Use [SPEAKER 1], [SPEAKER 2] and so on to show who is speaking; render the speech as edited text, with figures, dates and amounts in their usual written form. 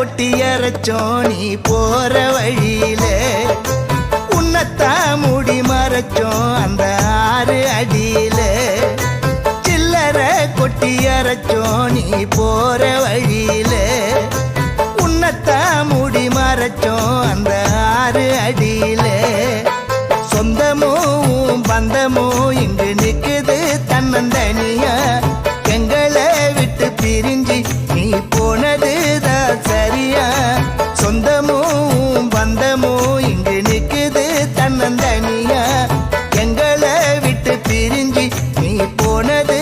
[SPEAKER 1] கொட்டியரைச்சோம் நீ போற வழியில உன்னத்தா முடி மறைச்சோம் அந்த 6 அடியில சில்லற கொட்டியரைச்சோம் நீ போற வழியில உன்னத்தா முடி மறைச்சோம் அந்த 6 அடியில சொந்தமும் பந்தமும் இங்கு நிக்குது தன்னந்தனியா எங்களை விட்டு பிரிஞ்சு நீ போனதுதான் சரியா சொந்தமும் பந்தமும் இங்கு நிக்குது தன்னந்தனியா எங்களை விட்டு பிரிஞ்சு நீ போனது